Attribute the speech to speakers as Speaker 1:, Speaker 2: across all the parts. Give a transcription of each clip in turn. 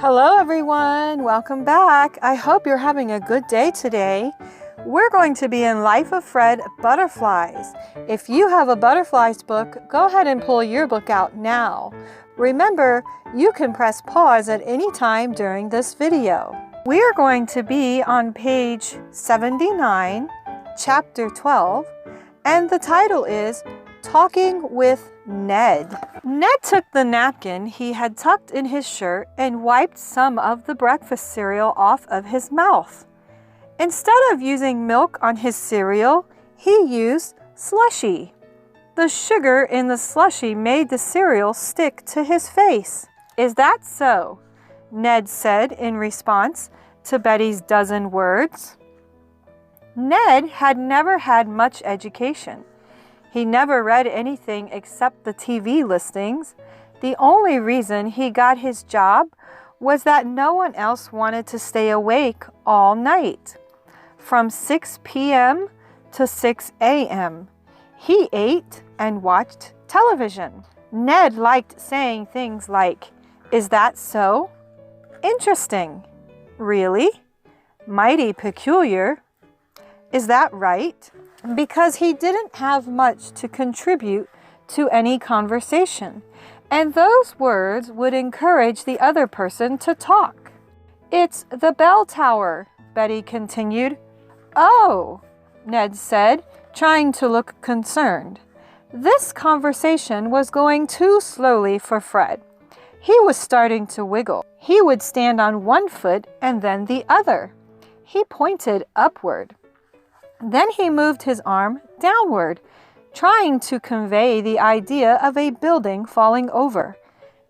Speaker 1: Hello everyone, welcome back. I hope you're having a good day today. We're going to be in Life of Fred Butterflies. If you have a Butterflies book, go ahead and pull your book out now. Remember, you can press pause at any time during this video. We are going to be on page 79, chapter 12, and the title is Talking with Ned. Ned took the napkin he had tucked in his shirt and wiped some of the breakfast cereal off of his mouth. Instead of using milk on his cereal, he used slushy. The sugar in the slushy made the cereal stick to his face. "Is that so?" Ned said in response to Betty's dozen words. Ned had never had much education. He never read anything except the TV listings. The only reason he got his job was that no one else wanted to stay awake all night. From 6 p.m. to 6 a.m., he ate and watched television. Ned liked saying things like, "Is that so?" "Interesting." "Really?" "Mighty peculiar." "Is that right?" Because he didn't have much to contribute to any conversation, and those words would encourage the other person to talk. "It's the bell tower," Betty continued. "Oh," Ned said, trying to look concerned. This conversation was going too slowly for Fred. He was starting to wiggle. He would stand on one foot and then the other. He pointed upward. Then he moved his arm downward, trying to convey the idea of a building falling over.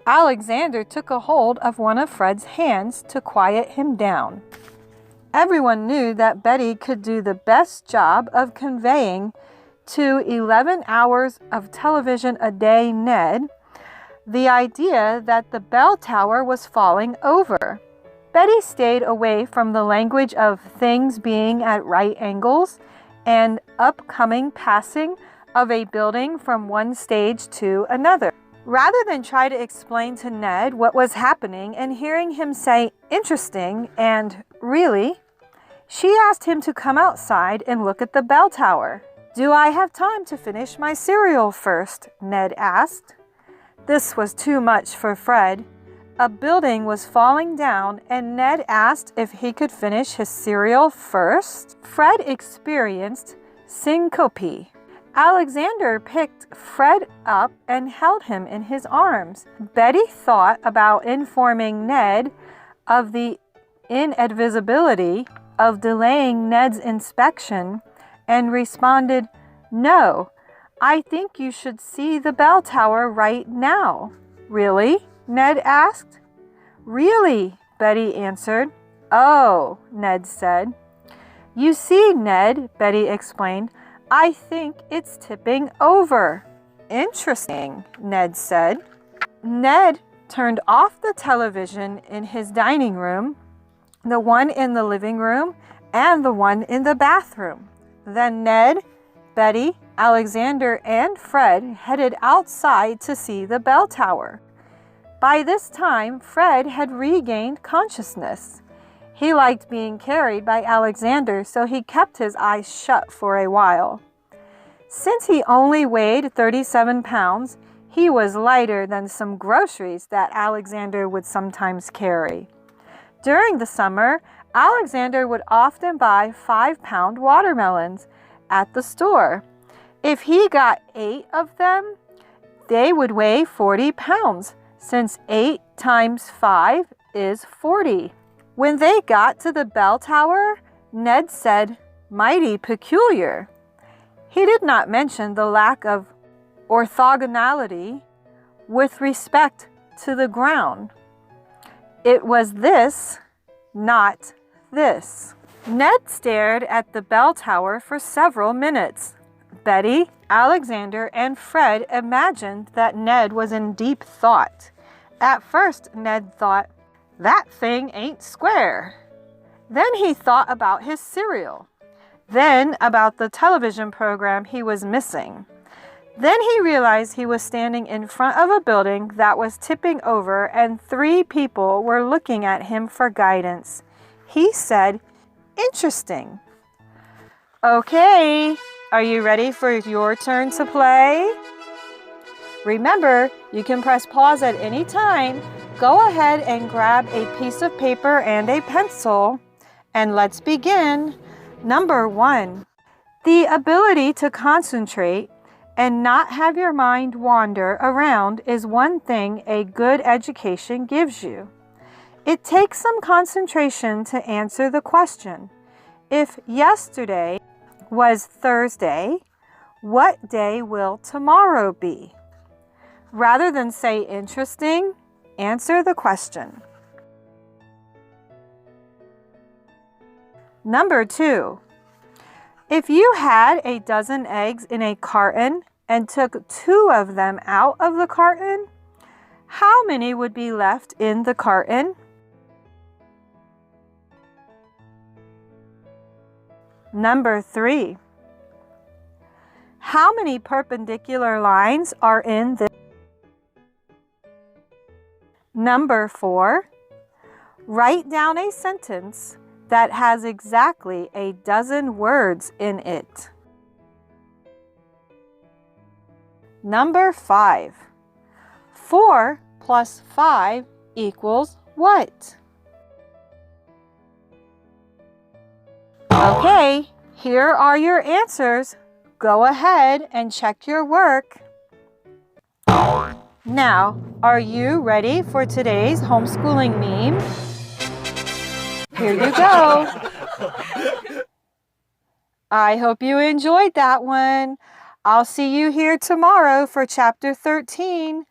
Speaker 1: Alexander took a hold of one of Fred's hands to quiet him down. Everyone knew that Betty could do the best job of conveying to 11 hours of television a day Ned the idea that the bell tower was falling over. Betty stayed away from the language of things being at right angles and upcoming passing of a building from one stage to another. Rather than try to explain to Ned what was happening and hearing him say "interesting" and "really," she asked him to come outside and look at the bell tower. "Do I have time to finish my cereal first?" Ned asked. This was too much for Fred. A building was falling down, and Ned asked if he could finish his cereal first. Fred experienced syncope. Alexander picked Fred up and held him in his arms. Betty thought about informing Ned of the inadvisability of delaying Ned's inspection and responded, "No, I think you should see the bell tower right now." "Really?" Ned asked. "Really," Betty answered. "Oh," Ned said. "You see, Ned," Betty explained, "I think it's tipping over." "Interesting," Ned said. Ned turned off the television in his dining room, the one in the living room, and the one in the bathroom. Then Ned, Betty, Alexander, and Fred headed outside to see the bell tower. By this time, Fred had regained consciousness. He liked being carried by Alexander, so he kept his eyes shut for a while. Since he only weighed 37 pounds, he was lighter than some groceries that Alexander would sometimes carry. During the summer, Alexander would often buy 5-pound watermelons at the store. If he got 8 of them, they would weigh 40 pounds. Since 8 times 5 is 40. When they got to the bell tower, Ned said, "Mighty peculiar." He did not mention the lack of orthogonality with respect to the ground. It was this, not this. Ned stared at the bell tower for several minutes. Betty, Alexander, and Fred imagined that Ned was in deep thought. At first, Ned thought, "That thing ain't square." Then he thought about his cereal. Then about the television program he was missing. Then he realized he was standing in front of a building that was tipping over and 3 people were looking at him for guidance. He said, "Interesting." Okay, are you ready for your turn to play? Remember, you can press pause at any time. Go ahead and grab a piece of paper and a pencil, and let's begin. Number 1, the ability to concentrate and not have your mind wander around is one thing a good education gives you. It takes some concentration to answer the question. If yesterday was Thursday, what day will tomorrow be? Rather than say interesting, answer the question. Number 2, if you had a dozen eggs in a carton and took 2 of them out of the carton, how many would be left in the carton? Number 3, how many perpendicular lines are in this? Number 4, write down a sentence that has exactly a dozen words in it. Number 5, 4 plus 5 equals what? Okay, here are your answers. Go ahead and check your work. Now, are you ready for today's homeschooling meme? Here you go. I hope you enjoyed that one. I'll see you here tomorrow for Chapter 13.